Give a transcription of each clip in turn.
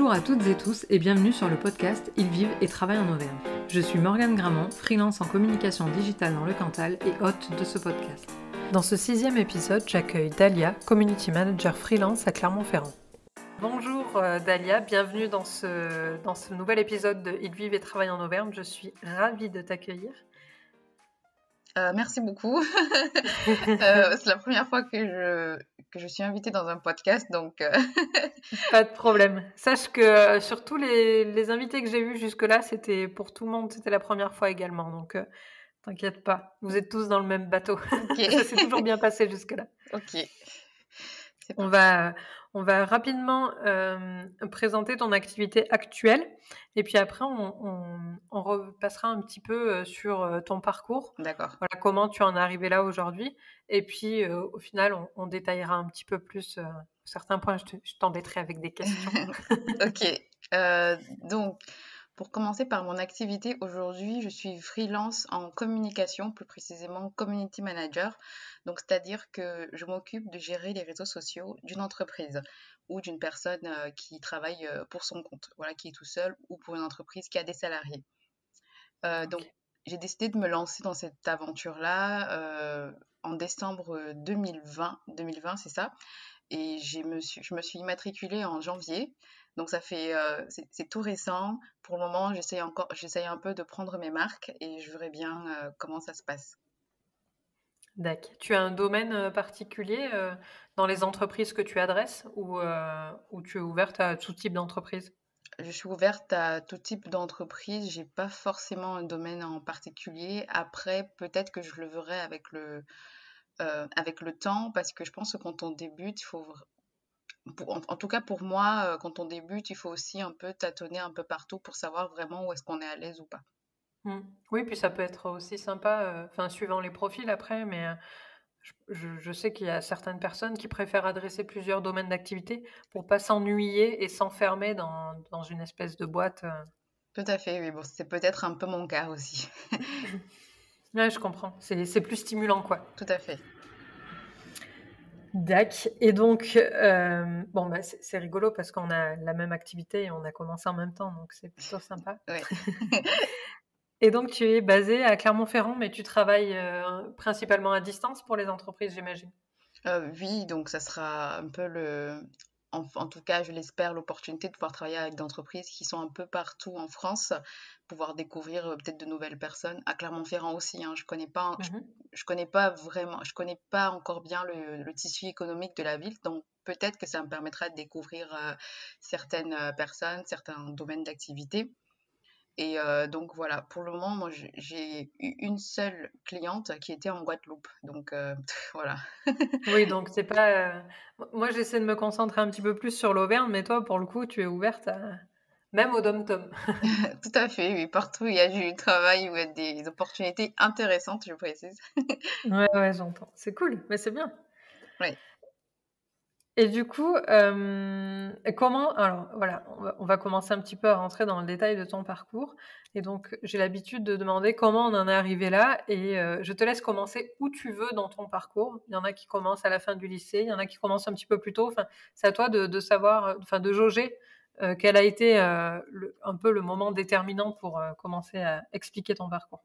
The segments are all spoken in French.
Bonjour à toutes et tous et bienvenue sur le podcast Ils vivent et travaillent en Auvergne. Je suis Morgane Gramont, freelance en communication digitale dans le Cantal et hôte de ce podcast. Dans ce 6e épisode, j'accueille Dalia, Community Manager freelance à Clermont-Ferrand. Bonjour Dalia, bienvenue dans ce nouvel épisode de Ils vivent et travaillent en Auvergne. Je suis ravie de t'accueillir. Merci beaucoup. C'est la première fois que je suis invitée dans un podcast, donc Pas de problème. Sache que sur tous les invités que j'ai eus jusque-là, c'était pour tout le monde, c'était la première fois également. Donc t'inquiète pas, vous êtes tous dans le même bateau. ok. Ça s'est toujours bien passé jusque-là. Ok. C'est On parti. va rapidement présenter ton activité actuelle et puis après on repassera un petit peu sur ton parcours. D'accord. Voilà comment tu en es arrivé là aujourd'hui et puis au final on détaillera un petit peu plus certains points. Je t'embêterai avec des questions. Ok. Donc, pour commencer par mon activité, aujourd'hui, je suis freelance en communication, plus précisément community manager. Donc, c'est-à-dire que je m'occupe de gérer les réseaux sociaux d'une entreprise ou d'une personne qui travaille pour son compte, voilà, qui est tout seul, ou pour une entreprise qui a des salariés. Donc, Ok. j'ai décidé de me lancer dans cette aventure-là en décembre 2020. 2020, c'est ça. Et je me suis immatriculée en janvier. Donc, c'est tout récent. Pour le moment, j'essaye un peu de prendre mes marques et je verrai bien comment ça se passe. D'accord. Tu as un domaine particulier dans les entreprises que tu adresses ou tu es ouverte à tout type d'entreprise? Je suis ouverte à tout type d'entreprise. J'ai pas forcément un domaine en particulier. Après, peut-être que je le verrai avec le temps, parce que je pense que quand on débute, il faut en tout cas pour moi, quand on débute, il faut aussi un peu tâtonner un peu partout pour savoir vraiment où est-ce qu'on est à l'aise ou pas. Mm. Oui, puis ça peut être aussi sympa, enfin suivant les profils après, mais je sais qu'il y a certaines personnes qui préfèrent adresser plusieurs domaines d'activité pour pas s'ennuyer et s'enfermer dans une espèce de boîte. Tout à fait, oui, bon, c'est peut-être un peu mon cas aussi. Ouais, je comprends. C'est plus stimulant, quoi. Tout à fait. Dac. Et donc, bon, bah, c'est rigolo parce qu'on a la même activité et on a commencé en même temps, donc c'est plutôt sympa. Ouais. Et donc, tu es basé à Clermont-Ferrand, mais tu travailles principalement à distance pour les entreprises, j'imagine. Oui, donc ça sera un peu en tout cas, je l'espère, l'opportunité de pouvoir travailler avec des entreprises qui sont un peu partout en France, pouvoir découvrir peut-être de nouvelles personnes. À Clermont-Ferrand aussi, hein, Mhm. je connais pas vraiment, je connais pas encore bien le tissu économique de la ville, donc peut-être que ça me permettra de découvrir certaines personnes, certains domaines d'activité. Et donc voilà, pour le moment, moi, j'ai eu une seule cliente qui était en Guadeloupe. Donc voilà. Oui, donc c'est pas. Moi, j'essaie de me concentrer un petit peu plus sur l'Auvergne, mais toi, pour le coup, tu es ouverte même au dom-tom. Tout à fait, oui. Partout où il y a du travail, où il y a des opportunités intéressantes, je précise. Ouais, ouais, j'entends. C'est cool, mais c'est bien. Oui. Et du coup, comment alors voilà, on va commencer un petit peu à rentrer dans le détail de ton parcours et donc j'ai l'habitude de demander comment on en est arrivé là et je te laisse commencer où tu veux dans ton parcours. Il y en a qui commencent à la fin du lycée, il y en a qui commencent un petit peu plus tôt. Enfin, c'est à toi de savoir, enfin de jauger, quel a été, un peu le moment déterminant pour, commencer à expliquer ton parcours.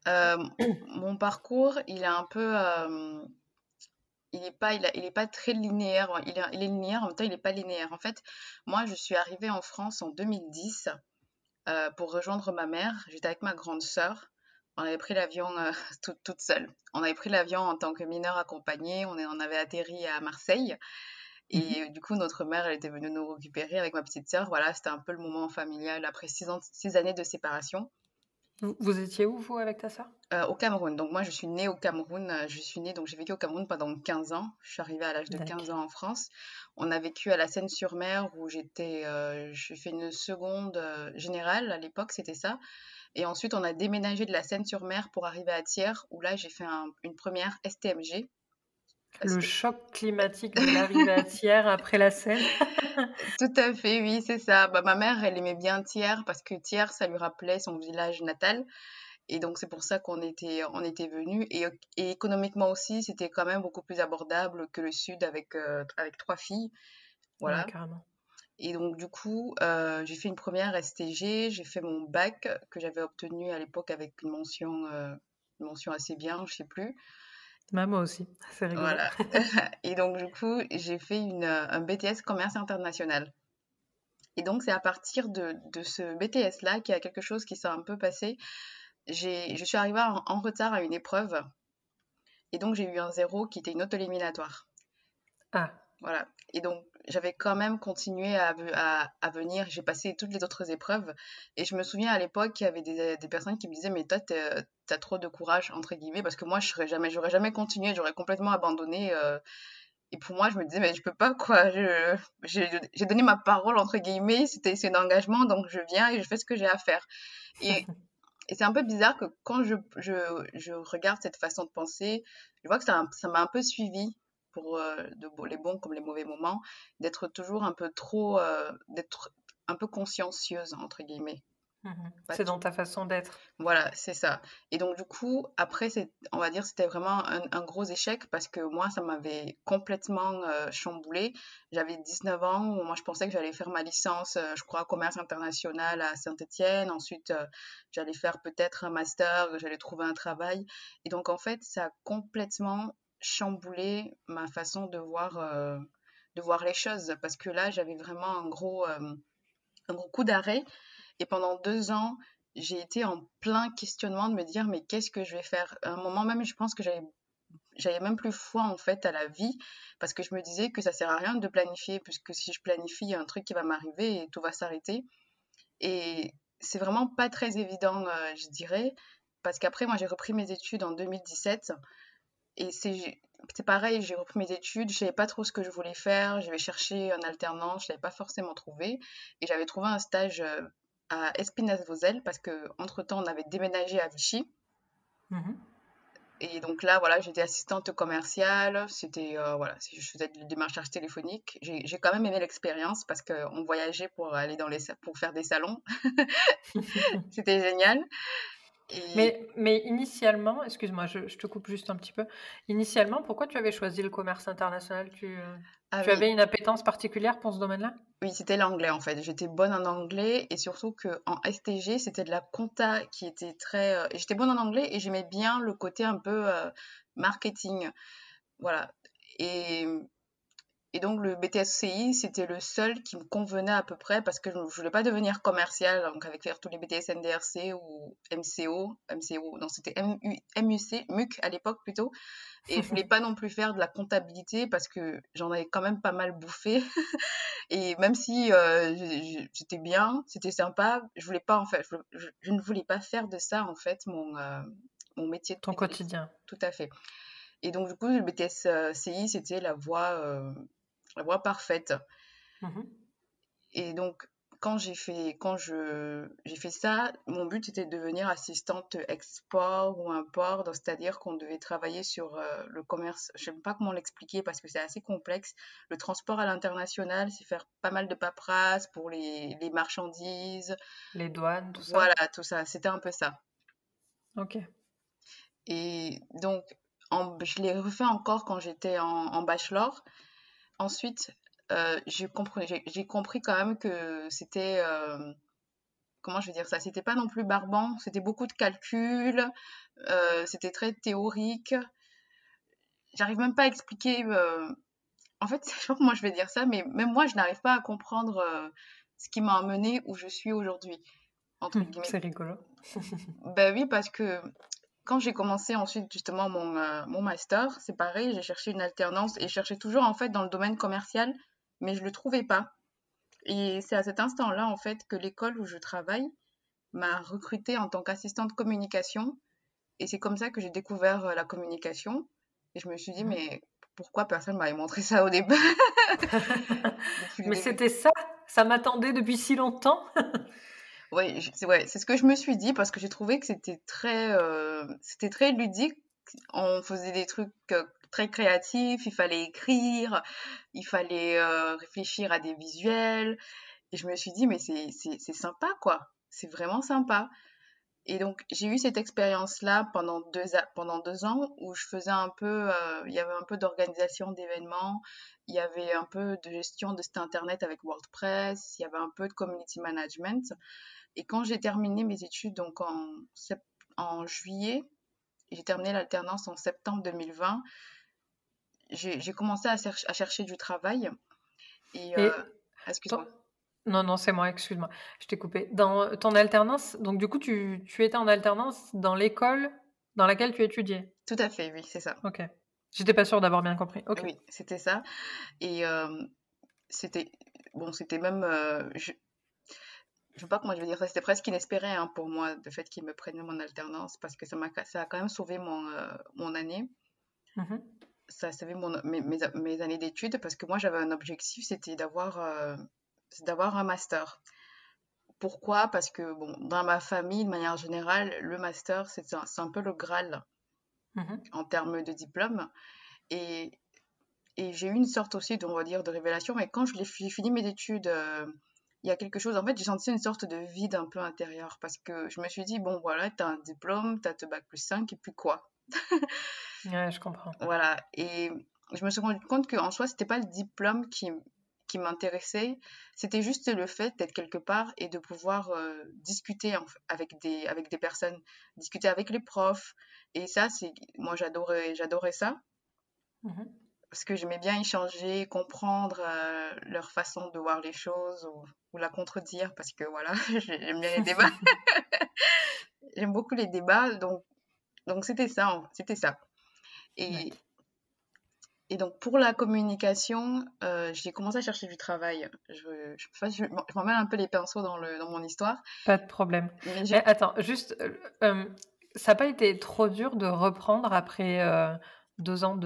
Euh, Mon parcours, il est un peu, il est pas très linéaire. Il est linéaire, en même temps, il est pas linéaire. En fait, moi, je suis arrivée en France en 2010 pour rejoindre ma mère. J'étais avec ma grande sœur. On avait pris l'avion toute seule. On avait pris l'avion en tant que mineur accompagné. On avait atterri à Marseille. Mmh. Et du coup, notre mère, elle était venue nous récupérer avec ma petite sœur. Voilà, c'était un peu le moment familial après 6 années de séparation. Vous étiez où vous avec ta sœur? Au Cameroun. Donc moi, je suis née au Cameroun. Je suis née, donc j'ai vécu au Cameroun pendant 15 ans. Je suis arrivée à l'âge de 15 D'accord. ans en France. On a vécu à la Seine-sur-Mer où j'ai fait une seconde générale à l'époque, c'était ça. Et ensuite, on a déménagé de la Seine-sur-Mer pour arriver à Thiers où là, j'ai fait une première STMG. Parce Le que choc climatique de l'arrivée à Thiers après la Seine. tout à fait, oui, c'est ça. Bah, ma mère, elle aimait bien Thiers parce que Thiers, ça lui rappelait son village natal. Et donc, c'est pour ça on était venus. Et économiquement aussi, c'était quand même beaucoup plus abordable que le sud avec 3 filles. Ouais, Voilà. carrément. Et donc, du coup, j'ai fait une première STG, j'ai fait mon bac que j'avais obtenu à l'époque avec une mention assez bien, je sais plus. Bah, moi aussi, c'est rigolo. Voilà. Et donc, du coup, j'ai fait un BTS commerce international. Et donc, c'est à partir de ce BTS-là qu'il y a quelque chose qui s'est un peu passé. Je suis arrivée en retard à une épreuve et donc j'ai eu un zéro qui était une auto-éliminatoire. Ah, Voilà. Et donc, j'avais quand même continué à venir. J'ai passé toutes les autres épreuves. Et je me souviens à l'époque, il y avait des personnes qui me disaient, mais toi, t'as trop de courage, entre guillemets, parce que moi, j'aurais jamais continué, j'aurais complètement abandonné. Et pour moi, je me disais, mais je peux pas, quoi. J'ai donné ma parole, entre guillemets. C'est un engagement, donc je viens et je fais ce que j'ai à faire. Et, et c'est un peu bizarre que quand je regarde cette façon de penser, je vois que ça m'a un peu suivi pour les bons comme les mauvais moments, d'être toujours un peu trop, d'être un peu consciencieuse, entre guillemets. Pas c'est dans tout. ta façon d'être. Voilà, c'est ça. Et donc, du coup, après, on va dire, c'était vraiment un gros échec parce que moi, ça m'avait complètement chamboulée. J'avais 19 ans, moi, je pensais que j'allais faire ma licence, je crois, commerce international à Saint-Étienne. Ensuite, j'allais faire peut-être un master, que j'allais trouver un travail. Et donc, en fait, ça a complètement chamboulé ma façon de voir les choses parce que là, j'avais vraiment un gros coup d'arrêt et pendant 2 ans, j'ai été en plein questionnement de me dire, mais qu'est-ce que je vais faire? À un moment même, je pense que j'avais même plus foi en fait à la vie parce que je me disais que ça sert à rien de planifier puisque si je planifie, il y a un truc qui va m'arriver et tout va s'arrêter. Et c'est vraiment pas très évident, je dirais, parce qu'après, moi, j'ai repris mes études en 2017 et c'est pareil, j'ai repris mes études, je savais pas trop ce que je voulais faire, j'avais cherché en alternance, je l'avais pas forcément trouvé et j'avais trouvé un stage à Espinasse-Vosel parce que entre-temps on avait déménagé à Vichy Mhm. et donc là voilà, j'étais assistante commerciale, c'était voilà, je faisais du démarchage téléphonique. J'ai quand même aimé l'expérience parce qu'on voyageait pour aller pour faire des salons. C'était génial et Mais initialement, excuse-moi, je te coupe juste un petit peu. Initialement, pourquoi tu avais choisi le commerce international? ah Tu oui, avais une appétence particulière pour ce domaine-là? oui, c'était l'anglais en fait. J'étais bonne en anglais et surtout qu'en STG, c'était de la compta qui était très. J'étais bonne en anglais et j'aimais bien le côté un peu marketing. Voilà. Et, et donc le BTS-CI, c'était le seul qui me convenait à peu près parce que je ne voulais pas devenir commercial, donc avec faire tous les BTS NDRC ou MCO, non, c'était MUC, MUC à l'époque plutôt. Et je voulais pas non plus faire de la comptabilité parce que j'en avais quand même pas mal bouffé. Et même si j'étais bien, c'était sympa, je voulais pas en fait, je ne voulais pas faire de ça en fait mon métier de Ton prédilection. quotidien. Tout à fait. Et donc du coup, le BTS CI, c'était la voie parfaite. Mhm. Et donc j'ai fait ça, mon but était de devenir assistante export ou import, donc c'est-à-dire qu'on devait travailler sur le commerce. Je ne sais pas comment l'expliquer parce que c'est assez complexe. Le transport à l'international, c'est faire pas mal de paperasse pour les marchandises. Les douanes, tout Voilà, ça? tout ça. C'était un peu ça. Ok. Et donc, je l'ai refait encore quand j'étais en bachelor. Ensuite, j'ai compris quand même que c'était comment je vais dire ça? C'était pas non plus barbant, c'était beaucoup de calculs, c'était très théorique. J'arrive même pas à expliquer. En fait, je sais pas comment je vais dire ça, mais même moi, je n'arrive pas à comprendre ce qui m'a amené où je suis aujourd'hui, entre guillemets. C'est rigolo. Ben oui, parce que quand j'ai commencé ensuite justement mon master, c'est pareil, j'ai cherché une alternance et je cherchais toujours en fait dans le domaine commercial, mais je le trouvais pas. Et c'est à cet instant-là en fait que l'école où je travaille m'a recrutée en tant qu'assistante communication. Et c'est comme ça que j'ai découvert la communication. Et je me suis dit, Mhm. mais pourquoi personne m'avait montré ça au début, depuis le Mais début? c'était ça? Ça m'attendait depuis si longtemps? Ouais, ouais, c'est ce que je me suis dit parce que j'ai trouvé que c'était très ludique. On faisait des trucs très créatifs, il fallait écrire, il fallait réfléchir à des visuels. Et je me suis dit, mais c'est sympa, quoi. C'est vraiment sympa. Et donc, j'ai eu cette expérience-là pendant 2 ans où je faisais un peu, il y avait un peu d'organisation d'événements il y avait un peu de gestion de site internet avec WordPress, il y avait un peu de community management. Et quand j'ai terminé mes études, donc en juillet, et j'ai terminé l'alternance en septembre 2020, j'ai commencé à chercher du travail. Et Et excuse-moi. ton- non, non, c'est moi, excuse-moi, je t'ai coupé. Dans ton alternance, donc du coup, tu étais en alternance dans l'école dans laquelle tu étudiais. Tout à fait, oui, c'est ça. Ok. J'étais pas sûre d'avoir bien compris. Ok. Oui, c'était ça. Et c'était bon, c'était même, je sais pas comment je vais dire ça, c'était presque inespéré hein, pour moi, le fait qu'ils me prennent mon alternance, parce que ça a quand même sauvé mon année. Mhm. Ça a sauvé mes années d'études, parce que moi, j'avais un objectif, c'était d'avoir un master. Pourquoi? Parce que, bon, dans ma famille, de manière générale, le master, c'est un peu le Graal Mhm. en termes de diplôme. Et, et j'ai eu une sorte aussi, on va dire, de révélation. Mais quand j'ai fini mes études, il y a quelque chose, en fait, j'ai senti une sorte de vide un peu intérieur. Parce que je me suis dit, bon, voilà, t'as un diplôme, t'as ton bac+5, et puis quoi? Ouais, je comprends. Voilà. Et je me suis rendu compte qu'en soi, c'était pas le diplôme qui m'intéressait, c'était juste le fait d'être quelque part et de pouvoir discuter avec des personnes, discuter avec les profs. Et ça, moi, j'adorais ça Mhm. parce que j'aimais bien échanger, comprendre leur façon de voir les choses ou la contredire parce que voilà, j'aime bien les débats. J'aime beaucoup les débats, donc c'était ça, c'était ça. Et, Ouais. Et donc, pour la communication, j'ai commencé à chercher du travail. Je m'emmène un peu les pinceaux dans mon histoire, Pas de problème. mais Mais attends, juste, ça n'a pas été trop dur de reprendre après 2 ans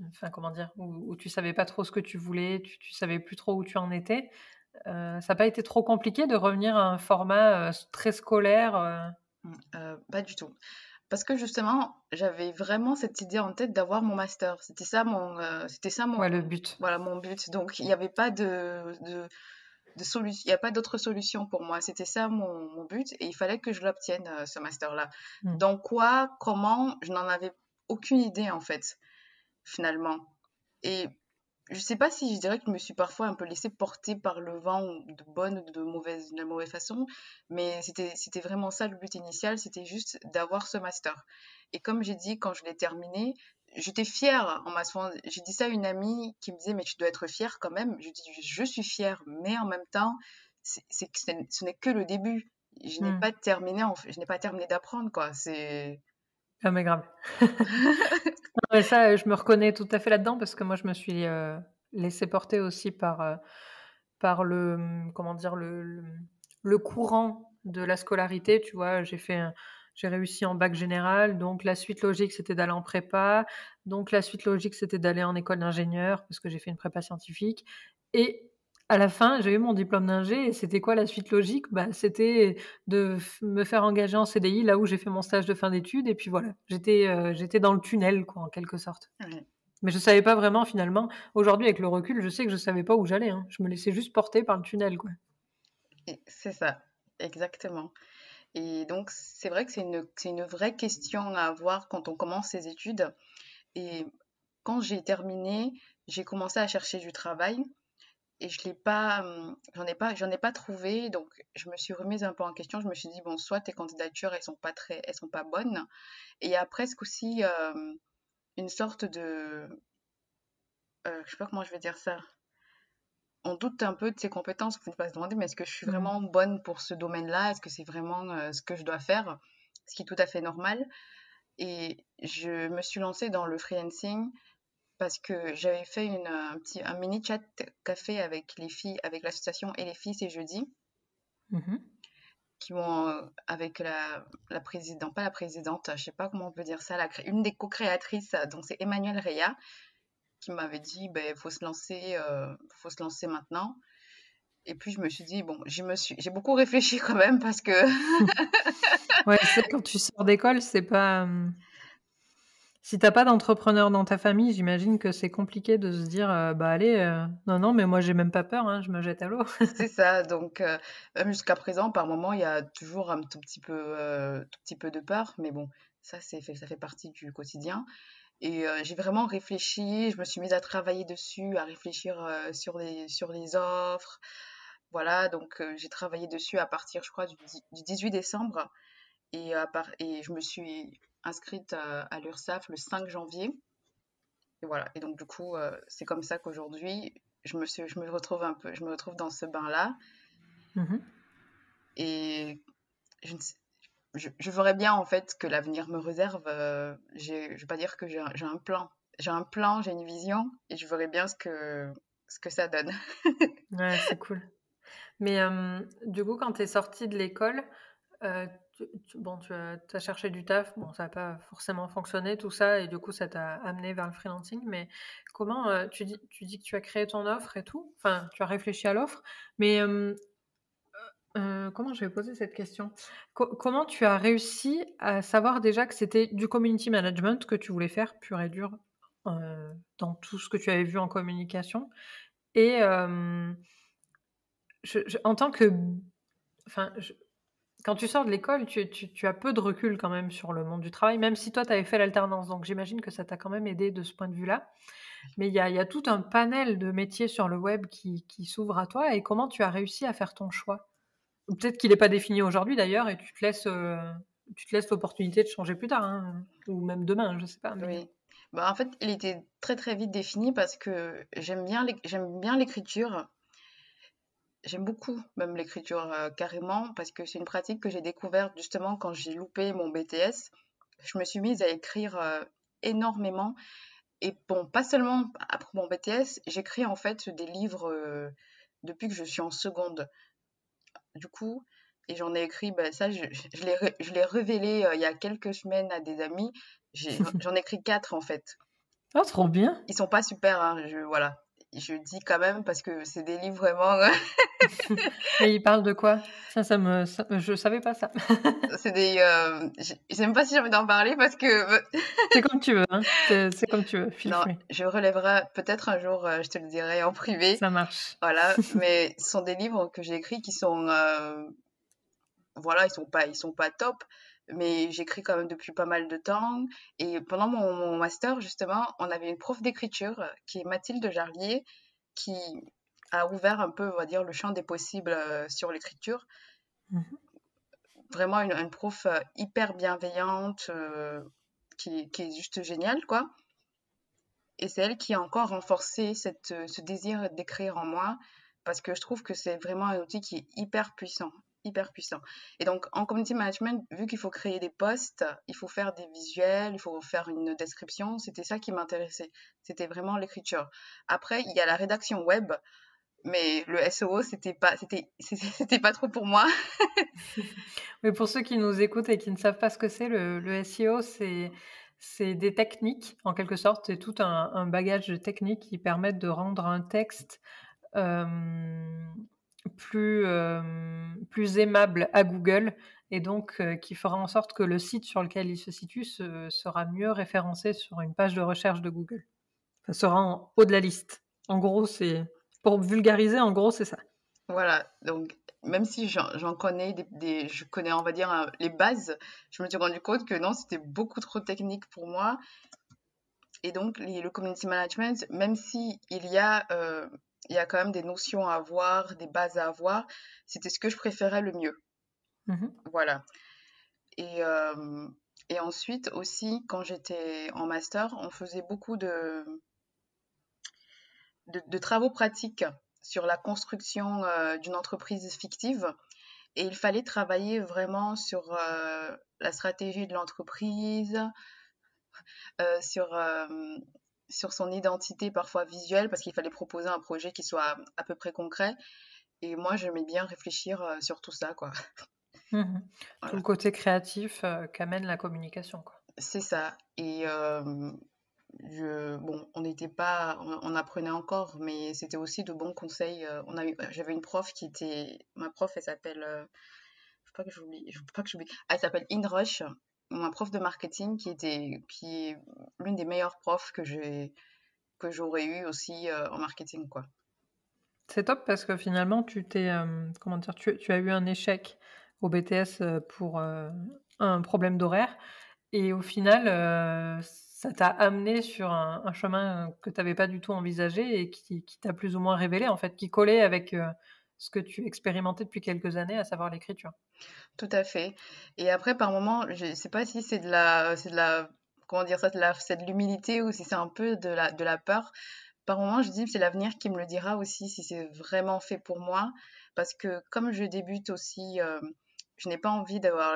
enfin, comment dire, où tu savais pas trop ce que tu voulais, tu savais plus trop où tu en étais. Ça n'a pas été trop compliqué de revenir à un format très scolaire pas du tout. Parce que justement, j'avais vraiment cette idée en tête d'avoir mon master. C'était ça Ouais, le but. voilà, mon but. Donc, il n'y avait pas de solution, il n'y a pas d'autre solution pour moi. C'était ça mon but et il fallait que je l'obtienne, ce master-là. Mm. Dans quoi, comment, je n'en avais aucune idée en fait, finalement. Et je sais pas si je dirais que je me suis parfois un peu laissée porter par le vent de bonne ou de mauvaise façon, mais c'était vraiment ça le but initial, c'était juste d'avoir ce master. Et comme j'ai dit, quand je l'ai terminé, j'étais fière en m'assoyant. J'ai dit ça à une amie qui me disait, mais tu dois être fière quand même. Je dis, je suis fière, mais en même temps, ce n'est que le début. Mm. Je n'ai pas terminé d'apprendre, quoi. Ah, mais grave. Non, mais ça, je me reconnais tout à fait là-dedans parce que moi, je me suis laissée porter aussi par comment dire, le courant de la scolarité. Tu vois, j'ai réussi en bac général, donc la suite logique, c'était d'aller en prépa. Donc la suite logique, c'était d'aller en école d'ingénieur parce que j'ai fait une prépa scientifique. Et à la fin, j'ai eu mon diplôme d'ingé et c'était quoi la suite logique? Bah, c'était de me faire engager en CDI là où j'ai fait mon stage de fin d'études et puis voilà, j'étais dans le tunnel quoi en quelque sorte. Ouais. Mais je savais pas vraiment finalement. Aujourd'hui avec le recul, je sais que je savais pas où j'allais, hein. Je me laissais juste porter par le tunnel quoi. Et c'est ça, exactement. Et donc, c'est vrai que c'est une vraie question à avoir quand on commence ses études. Et quand j'ai terminé, j'ai commencé à chercher du travail et je l'ai pas, j'en ai pas trouvé. Donc, je me suis remise un peu en question. Je me suis dit, bon, soit tes candidatures, elles sont pas bonnes. Et il y a presque aussi une sorte je sais pas comment je vais dire ça. On doute un peu de ses compétences. Faut pas se demander, mais est-ce que je suis Mmh. vraiment bonne pour ce domaine-là? Est-ce que c'est vraiment ce que je dois faire? Ce qui est tout à fait normal. Et je me suis lancée dans le freelancing parce que j'avais fait un mini chat café avec les filles, avec l'association Et les filles, c'est jeudi, Mmh. qui m'ont, avec la présidente, pas la présidente, je sais pas comment on peut dire ça, une des co-créatrices, donc c'est Emmanuelle Reya, qui m'avait dit, ben, faut se lancer maintenant. Et puis je me suis dit, bon, j'ai beaucoup réfléchi quand même parce que Ouais, c'est quand tu sors d'école, c'est pas, si t'as pas d'entrepreneur dans ta famille, j'imagine que c'est compliqué de se dire, «Bah, allez, non, non, mais moi j'ai même pas peur, hein, je me jette à l'eau». c'est ça. Donc, même jusqu'à présent, par moment, il y a toujours un tout petit peu de peur, mais bon, ça fait partie du quotidien. Et j'ai vraiment réfléchi, je me suis mise à travailler dessus, à réfléchir sur les offres. Voilà, donc j'ai travaillé dessus à partir, je crois, du 18 décembre. Et je me suis inscrite à l'URSSAF le 5 janvier. Et voilà. Et donc, du coup, c'est comme ça qu'aujourd'hui, je me retrouve je me retrouve dans ce bain-là. Mhm. Et je, ne sais- je verrais bien, en fait, que l'avenir me réserve. Je vais pas dire que j'ai un plan. J'ai un plan, j'ai une vision, et je verrais bien ce que ça donne. Ouais, c'est cool. Mais du coup, quand tu es sortie de l'école, bon, tu as cherché du taf, bon, ça n'a pas forcément fonctionné, tout ça, et du coup, ça t'a amené vers le freelancing. Mais comment, tu dis que tu as créé ton offre et tout, enfin, tu as réfléchi à l'offre, mais comment je vais poser cette question? Comment tu as réussi à savoir déjà que c'était du community management que tu voulais faire, pur et dur, dans tout ce que tu avais vu en communication? Et en tant que, enfin, quand tu sors de l'école, tu as peu de recul quand même sur le monde du travail, même si toi, tu avais fait l'alternance. Donc j'imagine que ça t'a quand même aidé de ce point de vue-là. Mais il y a tout un panel de métiers sur le web qui s'ouvre à toi. Et comment tu as réussi à faire ton choix? Ou peut-être qu'il n'est pas défini aujourd'hui d'ailleurs, et tu te laisses l'opportunité de changer plus tard, hein, ou même demain, je sais pas. Mais Oui. Bah, en fait, il était très très vite défini parce que j'aime bien l'écriture. J'aime beaucoup même l'écriture carrément parce que c'est une pratique que j'ai découverte justement quand j'ai loupé mon BTS. Je me suis mise à écrire énormément et bon, pas seulement après mon BTS, j'écris en fait des livres depuis que je suis en seconde. Du coup, et j'en ai écrit, bah, ça je l'ai révélé il y a quelques semaines à des amis. J'en ai écrit quatre en fait. oh, trop bien! Ils sont pas super, hein, voilà. Je dis quand même parce que c'est des livres vraiment. Et il parle de quoi? Je savais pas ça. C'est des. Je sais même pas si j'ai envie d'en parler parce que. C'est comme tu veux, hein. C'est comme tu veux, feel Non, free. je relèverai peut-être un jour, je te le dirai en privé. Ça marche. Voilà, mais ce sont des livres que j'ai écrits qui sont. Voilà, ils sont pas top, mais j'écris quand même depuis pas mal de temps. Et pendant mon master, justement, on avait une prof d'écriture qui est Mathilde Jarlier, qui a ouvert un peu, on va dire, le champ des possibles sur l'écriture. Mmh. Vraiment une prof hyper bienveillante, qui est juste géniale, quoi. Et c'est elle qui a encore renforcé ce désir d'écrire en moi, parce que je trouve que c'est vraiment un outil qui est hyper puissant, hyper puissant. Et donc, en community management, vu qu'il faut créer des posts, il faut faire des visuels, il faut faire une description, c'était ça qui m'intéressait. C'était vraiment l'écriture. Après, il y a la rédaction web, mais le SEO, c'était pas trop pour moi. Mais pour ceux qui nous écoutent et qui ne savent pas ce que c'est, le SEO, c'est des techniques, en quelque sorte. C'est tout un bagage de techniques qui permettent de rendre un texte plus aimable à Google, et donc qui fera en sorte que le site sur lequel il se situe sera mieux référencé sur une page de recherche de Google. Ça sera en haut de la liste. En gros, pour vulgariser, en gros, c'est ça. Voilà, donc même si j'en connais je connais, on va dire, les bases, je me suis rendu compte que non, c'était beaucoup trop technique pour moi. Et donc, le community management, même si il y a quand même des notions à avoir, des bases à avoir, c'était ce que je préférais le mieux. Mmh. Voilà. Et, euh, et ensuite aussi, quand j'étais en master, on faisait beaucoup de travaux pratiques sur la construction d'une entreprise fictive. Et il fallait travailler vraiment sur la stratégie de l'entreprise, euh, sur, euh, sur son identité parfois visuelle, parce qu'il fallait proposer un projet qui soit à peu près concret. Et moi, j'aimais bien réfléchir sur tout ça, quoi. Mmh. Tout Voilà, le côté créatif, qu'amène la communication, quoi. c'est ça. Et bon, on n'était pas, on apprenait encore, mais c'était aussi de bons conseils. J'avais une prof ma prof, elle s'appelle, je veux pas que j'oublie. Ah, elle s'appelle Inrush, ma prof de marketing qui est l'une des meilleures profs que j'aurais eu aussi en marketing, quoi. C'est top parce que finalement comment dire? Tu as eu un échec au BTS, pour, un problème d'horaire, et au final, ça t'a amené sur un chemin que tu avais pas du tout envisagé et qui t'a plus ou moins révélé, en fait, qui collait avec, ce que tu expérimentais depuis quelques années, à savoir l'écriture. Tout à fait. Et après, par moment, je sais pas si c'est de la, comment dire ça, c'est de l'humilité ou si c'est un peu de la peur. Par moment, je dis c'est l'avenir qui me le dira aussi si c'est vraiment fait pour moi. Parce que comme je débute aussi, je n'ai pas envie d'avoir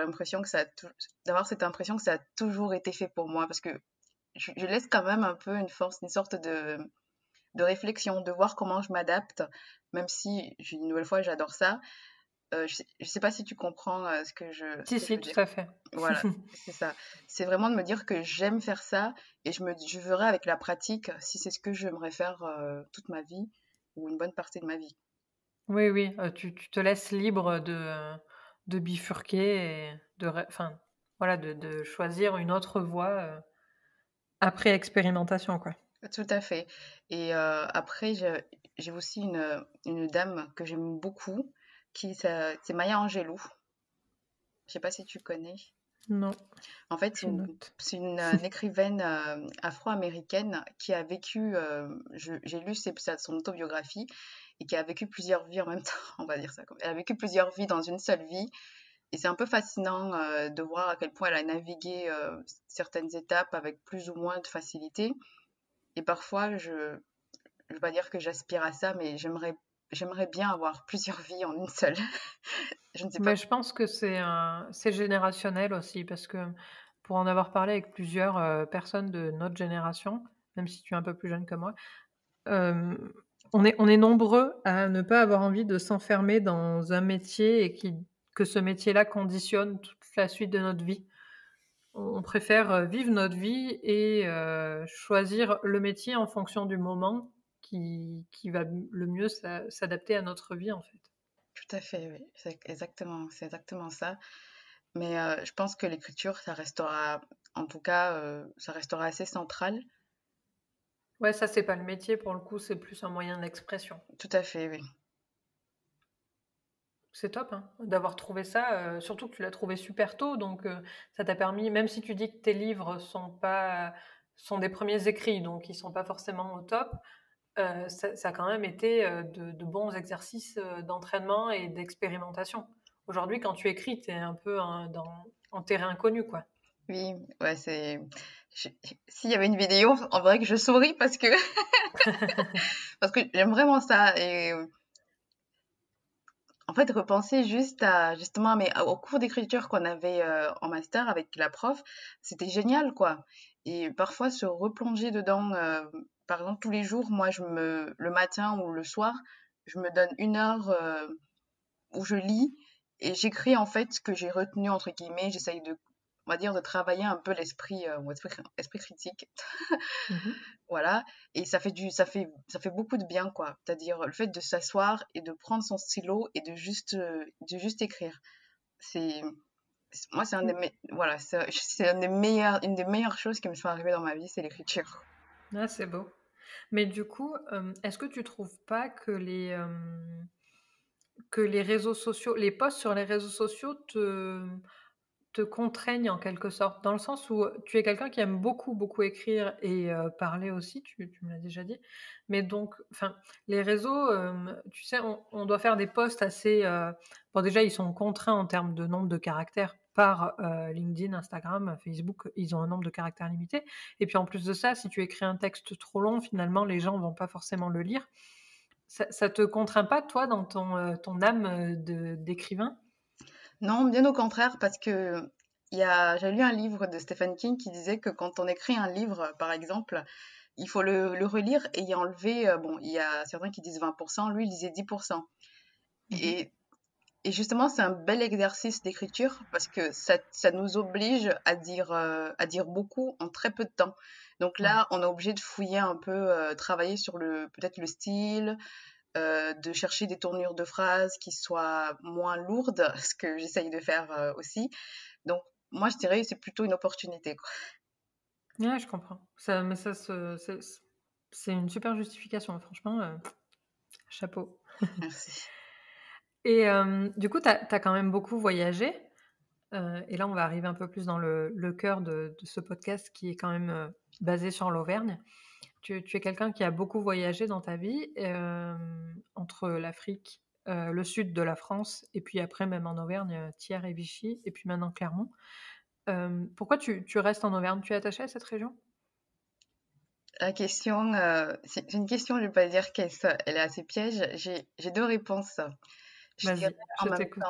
cette impression que ça a toujours été fait pour moi. Parce que je laisse quand même un peu une sorte de réflexion, de voir comment je m'adapte, même si, une nouvelle fois, j'adore ça. Je sais pas si tu comprends ce Si, que je si, veux dire. tout à fait. Voilà, c'est ça. C'est vraiment de me dire que j'aime faire ça et je verrai avec la pratique si c'est ce que j'aimerais faire toute ma vie ou une bonne partie de ma vie. Oui, oui, tu te laisses libre de bifurquer et enfin, voilà, de choisir une autre voie, après expérimentation, quoi. Tout à fait. Et après, j'ai aussi une dame que j'aime beaucoup, c'est Maya Angelou. Je sais pas si tu connais. Non, En fait, je note. c'est une écrivaine afro-américaine qui a vécu, j'ai lu son autobiographie, et qui a vécu plusieurs vies en même temps, on va dire ça. Elle a vécu plusieurs vies dans une seule vie. Et c'est un peu fascinant de voir à quel point elle a navigué certaines étapes avec plus ou moins de facilité. Et parfois, je ne veux pas dire que j'aspire à ça, mais j'aimerais bien avoir plusieurs vies en une seule. Je ne sais pas. Mais je pense que c'est générationnel aussi parce que pour en avoir parlé avec plusieurs, personnes de notre génération, même si tu es un peu plus jeune que moi, hem, on est nombreux à ne pas avoir envie de s'enfermer dans un métier et que ce métier-là conditionne toute la suite de notre vie. On préfère, vivre notre vie et choisir le métier en fonction du moment qui va le mieux s'adapter à notre vie, en fait. Tout à fait, oui. C'est exactement ça. Mais je pense que l'écriture, ça restera, en tout cas, ça restera assez central. Ouais, ça, c'est pas le métier pour le coup, c'est plus un moyen d'expression. Tout à fait, oui. C'est top, hein, d'avoir trouvé ça, surtout que tu l'as trouvé super tôt, donc ça t'a permis, même si tu dis que tes livres sont des premiers écrits, donc ils sont pas forcément au top, ça a quand même été, de bons exercices, d'entraînement et d'expérimentation. Aujourd'hui, quand tu écris, tu es un peu en terrain inconnu, quoi. Oui, ouais, je- s'il y avait une vidéo, en vrai que je souris parce que, parce que j'aime vraiment ça. Et en fait, repenser juste justement, mais au cours d'écriture qu'on avait en master avec la prof, c'était génial, quoi. Et parfois, se replonger dedans, par exemple, tous les jours, moi, le matin ou le soir, je me donne une heure où je lis et j'écris en fait ce que j'ai retenu, entre guillemets. J'essaye on va dire, de travailler un peu ou esprit critique. Mmh. Voilà, et ça fait beaucoup de bien, quoi. C'est-à-dire le fait de s'asseoir et de prendre son stylo et de juste écrire. C'est moi, c'est Mmh. voilà, c'est une des meilleures choses qui me sont arrivées dans ma vie, c'est l'écriture. Ah, c'est beau. Mais du coup, est-ce que tu trouves pas que les réseaux sociaux les posts sur les réseaux sociaux te contraignent en quelque sorte? Dans le sens où tu es quelqu'un qui aime beaucoup, beaucoup écrire et parler aussi, tu me l'as déjà dit. Mais donc enfin, les réseaux, tu sais, on doit faire des posts assez, bon déjà ils sont contraints en termes de nombre de caractères par, LinkedIn, Instagram, Facebook, ils ont un nombre de caractères limité et puis en plus de ça, si tu écris un texte trop long, finalement les gens vont pas forcément le lire. Ça te contraint pas toi dans ton âme, d'écrivain? Non, bien au contraire, parce que j'ai lu un livre de Stephen King qui disait que quand on écrit un livre, par exemple, il faut le relire et y enlever, bon, il y a certains qui disent 20%, lui il disait 10%. Mmh. Et Et justement, c'est un bel exercice d'écriture parce que ça nous oblige à dire beaucoup en très peu de temps. Donc Ouais. là, on est obligé de fouiller un peu, travailler sur peut-être le style, de chercher des tournures de phrases qui soient moins lourdes, ce que j'essaye de faire aussi. Donc, moi, je dirais que c'est plutôt une opportunité, quoi. Ouais, je comprends. Ça mais ça se c'est une super justification, franchement, chapeau. Merci. Et du coup, tu as quand même beaucoup voyagé. Et là, on va arriver un peu plus dans le cœur de ce podcast qui est quand même, basé sur l'Auvergne. Tu es quelqu'un qui a beaucoup voyagé dans ta vie, entre l'Afrique, le sud de la France et puis après même en Auvergne, Thiers et Vichy et puis maintenant Clermont. Pourquoi tu restes en Auvergne? Tu es attaché à cette région? La question, c'est une question, je vais pas dire elle est assez piège. J'ai 2 réponses. Je dirais Vas-y, en je même temps, t'écoute.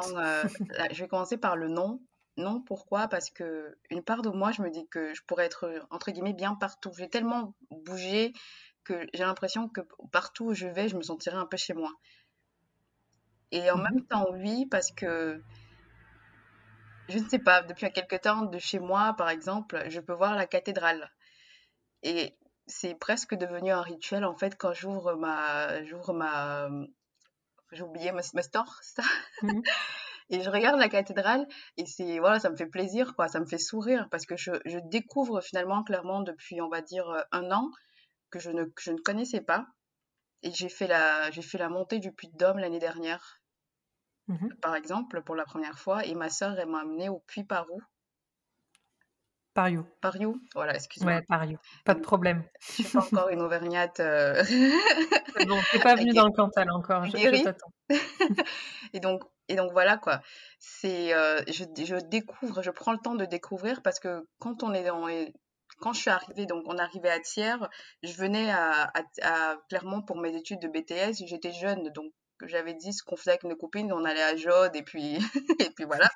je vais commencer par le non. Non, pourquoi? Parce que une part de moi, je me dis que je pourrais être, entre guillemets, «bien partout». J'ai tellement bougé que j'ai l'impression que partout où je vais, je me sentirais un peu chez moi. Et en Mmh. même temps, oui, parce que je ne sais pas, depuis quelque temps, de chez moi, par exemple, je peux voir la cathédrale. Et c'est presque devenu un rituel, en fait, quand j'ai oublié ma store, ça. Mmh. Et je regarde la cathédrale et voilà, ça me fait plaisir, quoi, ça me fait sourire parce que je découvre finalement Clermont depuis, on va dire, 1 an que je ne connaissais pas. Et j'ai fait la montée du Puy-de-Dôme l'année dernière, Mmh. par exemple, pour la première fois. Et ma sœur, elle m'a amenée au Puy-Paroux. Pario. Pariou? Voilà, excuse-moi. Ouais, Pario, pas de Donc, problème. je suis pas encore une auvergnate, C'est bon, tu es pas venu dans aguerrie. le Cantal encore, je Aguerrie. t'attends. Et donc voilà quoi. Je découvre, je prends le temps de découvrir parce que quand je suis arrivée, donc on arrivait à Thiers, je venais à Clermont pour mes études de BTS. J'étais jeune, donc j'avais dit ce qu'on faisait avec mes copines, on allait à Jode et puis et puis voilà.